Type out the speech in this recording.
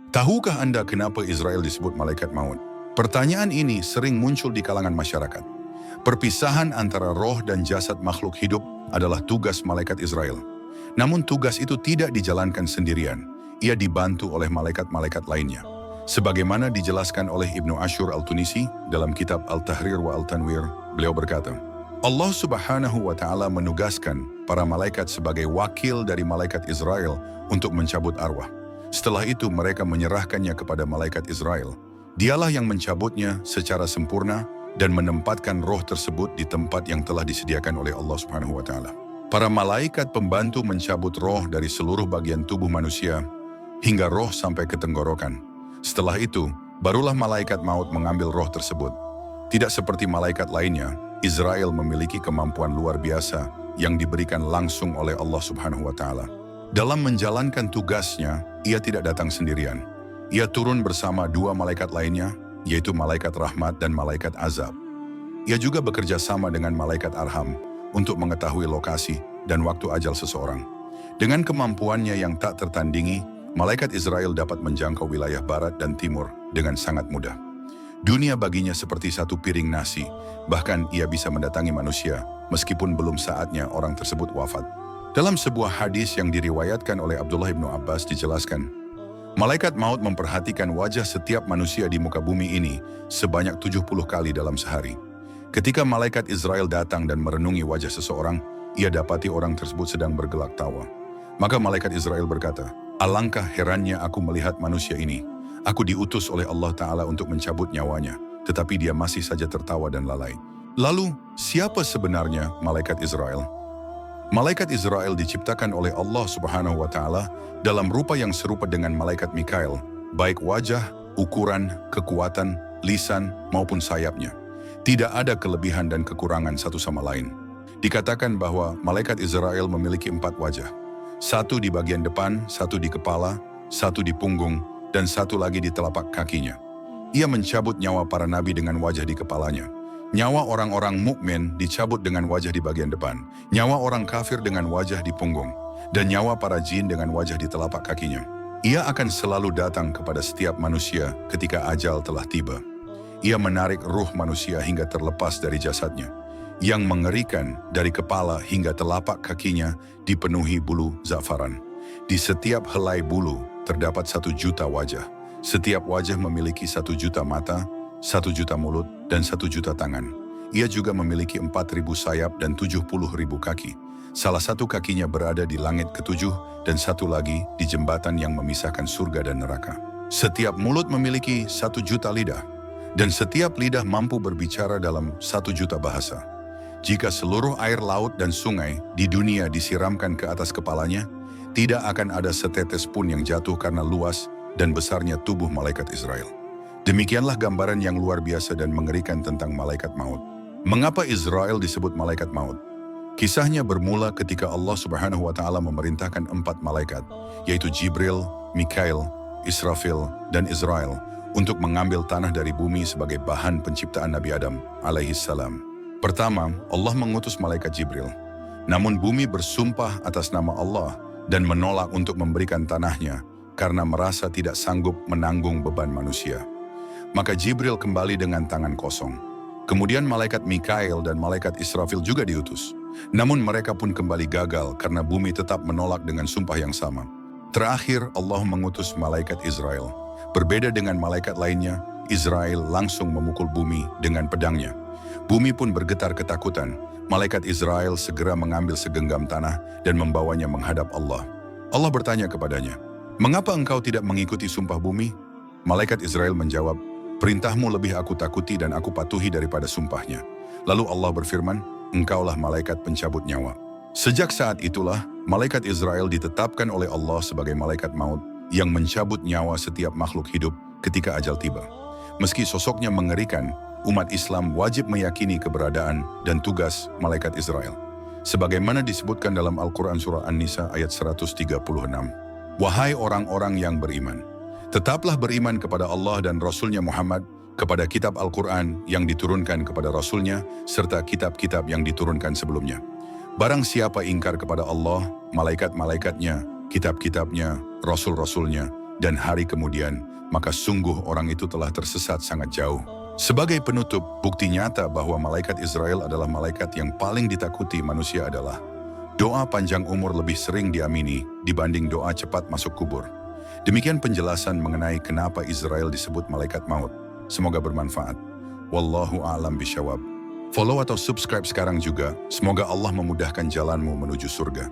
Tahukah Anda kenapa Israel disebut malaikat maut? Pertanyaan ini sering muncul di kalangan masyarakat. Perpisahan antara roh dan jasad makhluk hidup adalah tugas malaikat Israel. Namun tugas itu tidak dijalankan sendirian. Ia dibantu oleh malaikat-malaikat lainnya. Sebagaimana dijelaskan oleh Ibnu Ashur Al-Tunisi dalam kitab Al-Tahrir wa Al-Tanwir, beliau berkata, Allah Subhanahu wa Ta'ala menugaskan para malaikat sebagai wakil dari malaikat Israel untuk mencabut arwah. Setelah itu mereka menyerahkannya kepada malaikat Israel. Dialah yang mencabutnya secara sempurna dan menempatkan roh tersebut di tempat yang telah disediakan oleh Allah Subhanahu wa Ta'ala. Para malaikat pembantu mencabut roh dari seluruh bagian tubuh manusia hingga roh sampai ke tenggorokan. Setelah itu, barulah malaikat maut mengambil roh tersebut. Tidak seperti malaikat lainnya, Israel memiliki kemampuan luar biasa yang diberikan langsung oleh Allah Subhanahu wa Ta'ala. Dalam menjalankan tugasnya, ia tidak datang sendirian. Ia turun bersama dua malaikat lainnya, yaitu malaikat rahmat dan malaikat azab. Ia juga bekerja sama dengan malaikat arham untuk mengetahui lokasi dan waktu ajal seseorang. Dengan kemampuannya yang tak tertandingi, malaikat Israel dapat menjangkau wilayah barat dan timur dengan sangat mudah. Dunia baginya seperti satu piring nasi, bahkan ia bisa mendatangi manusia meskipun belum saatnya orang tersebut wafat. Dalam sebuah hadis yang diriwayatkan oleh Abdullah bin Abbas dijelaskan, malaikat maut memperhatikan wajah setiap manusia di muka bumi ini sebanyak 70 kali dalam sehari. Ketika malaikat Israel datang dan merenungi wajah seseorang, ia dapati orang tersebut sedang bergelak tawa. Maka malaikat Israel berkata, alangkah herannya aku melihat manusia ini. Aku diutus oleh Allah Ta'ala untuk mencabut nyawanya, tetapi dia masih saja tertawa dan lalai. Lalu, siapa sebenarnya malaikat Israel? Malaikat Israel diciptakan oleh Allah Subhanahu wa Ta'ala dalam rupa yang serupa dengan malaikat Mikail, baik wajah, ukuran, kekuatan, lisan, maupun sayapnya. Tidak ada kelebihan dan kekurangan satu sama lain. Dikatakan bahwa malaikat Israel memiliki 4 wajah. Satu di bagian depan, satu di kepala, satu di punggung, dan satu lagi di telapak kakinya. Ia mencabut nyawa para nabi dengan wajah di kepalanya. Nyawa orang-orang mukmin dicabut dengan wajah di bagian depan. Nyawa orang kafir dengan wajah di punggung. Dan nyawa para jin dengan wajah di telapak kakinya. Ia akan selalu datang kepada setiap manusia ketika ajal telah tiba. Ia menarik ruh manusia hingga terlepas dari jasadnya. Yang mengerikan, dari kepala hingga telapak kakinya dipenuhi bulu za'faran. Di setiap helai bulu terdapat 1 juta wajah. Setiap wajah memiliki 1 juta mata, 1 juta mulut, dan 1 juta tangan. Ia juga memiliki 4.000 sayap dan 70.000 kaki. Salah satu kakinya berada di langit ke-7 dan satu lagi di jembatan yang memisahkan surga dan neraka. Setiap mulut memiliki 1 juta lidah. Dan setiap lidah mampu berbicara dalam 1 juta bahasa. Jika seluruh air laut dan sungai di dunia disiramkan ke atas kepalanya, tidak akan ada setetes pun yang jatuh karena luas dan besarnya tubuh malaikat Israel. Demikianlah gambaran yang luar biasa dan mengerikan tentang malaikat maut. Mengapa Israel disebut malaikat maut? Kisahnya bermula ketika Allah Subhanahu wa Ta'ala memerintahkan 4 malaikat, yaitu Jibril, Mikail, Israfil, dan Israel, untuk mengambil tanah dari bumi sebagai bahan penciptaan Nabi Adam alaihissalam. Pertama, Allah mengutus malaikat Jibril. Namun bumi bersumpah atas nama Allah dan menolak untuk memberikan tanahnya karena merasa tidak sanggup menanggung beban manusia. Maka Jibril kembali dengan tangan kosong. Kemudian malaikat Mikail dan malaikat Israfil juga diutus. Namun mereka pun kembali gagal karena bumi tetap menolak dengan sumpah yang sama. Terakhir Allah mengutus malaikat Israel. Berbeda dengan malaikat lainnya, Israel langsung memukul bumi dengan pedangnya. Bumi pun bergetar ketakutan. Malaikat Israel segera mengambil segenggam tanah dan membawanya menghadap Allah. Allah bertanya kepadanya, "Mengapa engkau tidak mengikuti sumpah bumi?" Malaikat Israel menjawab, "Perintahmu lebih aku takuti dan aku patuhi daripada sumpahnya." Lalu Allah berfirman, "Engkaulah malaikat pencabut nyawa." Sejak saat itulah, malaikat Israel ditetapkan oleh Allah sebagai malaikat maut yang mencabut nyawa setiap makhluk hidup ketika ajal tiba. Meski sosoknya mengerikan, umat Islam wajib meyakini keberadaan dan tugas malaikat Israel. Sebagaimana disebutkan dalam Al-Quran Surah An-Nisa ayat 136. Wahai orang-orang yang beriman, tetaplah beriman kepada Allah dan Rasulnya Muhammad, kepada kitab Al-Quran yang diturunkan kepada Rasulnya, serta kitab-kitab yang diturunkan sebelumnya. Barang siapa ingkar kepada Allah, malaikat-malaikatnya, kitab-kitabnya, rasul-rasulnya, dan hari kemudian, maka sungguh orang itu telah tersesat sangat jauh. Sebagai penutup, bukti nyata bahwa malaikat Israel adalah malaikat yang paling ditakuti manusia adalah doa panjang umur lebih sering diamini dibanding doa cepat masuk kubur. Demikian penjelasan mengenai kenapa Israel disebut malaikat maut. Semoga bermanfaat. Wallahu a'lam bishawab. Follow atau subscribe sekarang juga. Semoga Allah memudahkan jalanmu menuju surga.